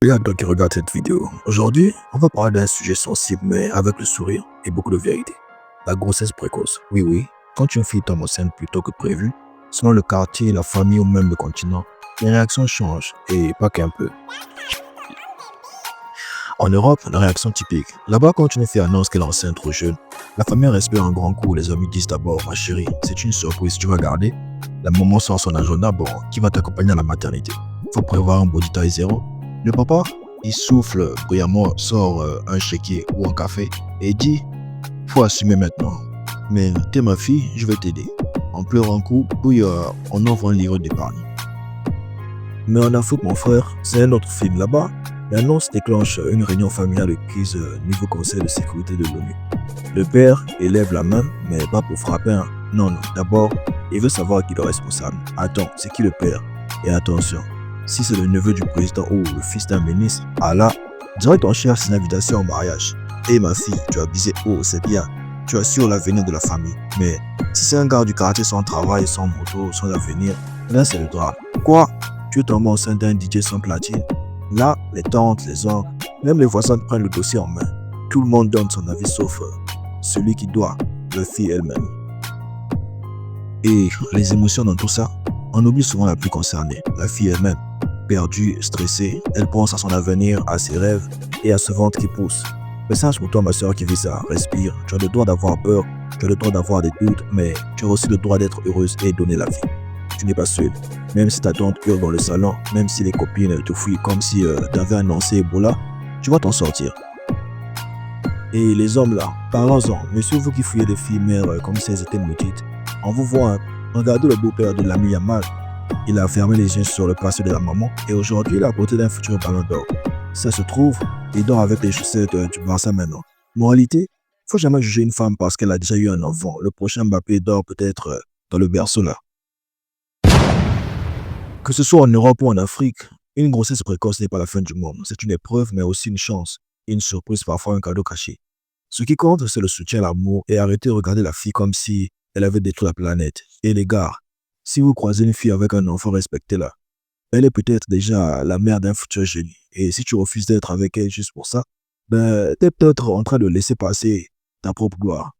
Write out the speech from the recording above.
Et à toi qui regarde cette vidéo. Aujourd'hui, on va parler d'un sujet sensible mais avec le sourire et beaucoup de vérité. La grossesse précoce. Oui, oui. Quand une fille tombe enceinte plus tôt que prévu, selon le quartier, la famille ou même le continent, les réactions changent et pas qu'un peu. En Europe, la réaction typique. Là-bas, quand une fille annonce qu'elle est enceinte trop jeune, la famille respire un grand coup. Les amis disent d'abord, ma chérie, c'est une surprise, tu vas garder. La maman sort son agenda, bon, qui va t'accompagner à la maternité. Faut prévoir un body taille zéro. Le papa, il souffle bruyamment, sort un chéquier ou un café et dit, faut assumer maintenant. Mais t'es ma fille, je vais t'aider. On pleure un coup, puis on offre un livre d'épargne. Mais en Afrique, mon frère, c'est un autre film là-bas. L'annonce déclenche une réunion familiale de crise niveau Conseil de sécurité de l'ONU. Le père élève la main, mais pas pour frapper. Non, non. D'abord, il veut savoir qui est le responsable. Attends, c'est qui le père? Et attention, si c'est le neveu du président ou le fils d'un ministre, ah là, direct on cherche une invitation au mariage. Et ma fille, tu as visé haut, c'est bien. Tu assures l'avenir de la famille. Mais si c'est un gars du quartier sans travail, sans moto, sans avenir, là c'est le drame. Quoi? Tu es tombé enceinte d'un DJ sans platine? Là, les tantes, les oncles, même les voisins prennent le dossier en main. Tout le monde donne son avis sauf celui qui doit, la fille elle-même. Et les émotions dans tout ça, on oublie souvent la plus concernée, la fille elle-même. Perdue, stressée, elle pense à son avenir, à ses rêves et à ce ventre qui pousse. Message pour toi ma soeur qui vit ça, respire, tu as le droit d'avoir peur, tu as le droit d'avoir des doutes, mais tu as aussi le droit d'être heureuse et donner la vie. Tu n'es pas seule. Même si ta tante hurle dans le salon, même si les copines te fouillent comme si t'avais annoncé Ebola, tu vas t'en sortir. Et les hommes là, parlons-en. Monsieur, vous qui fouillez des filles mères comme si elles étaient maudites, on vous voit, hein. Regardez le beau-père de l'ami Yamal. Il a fermé les yeux sur le passé de la maman et aujourd'hui il est à côté d'un futur ballon d'or. Ça se trouve, il dort avec les chaussettes du Barça maintenant. Moralité, faut jamais juger une femme parce qu'elle a déjà eu un enfant. Le prochain Mbappé dort peut-être dans le berceau là. Que ce soit en Europe ou en Afrique, une grossesse précoce n'est pas la fin du monde. C'est une épreuve, mais aussi une chance, une surprise, parfois un cadeau caché. Ce qui compte, c'est le soutien, l'amour et arrêter de regarder la fille comme si elle avait détruit la planète. Et les gars, si vous croisez une fille avec un enfant, respectez-la. Elle est peut-être déjà la mère d'un futur génie. Et si tu refuses d'être avec elle juste pour ça, ben, t'es peut-être en train de laisser passer ta propre gloire.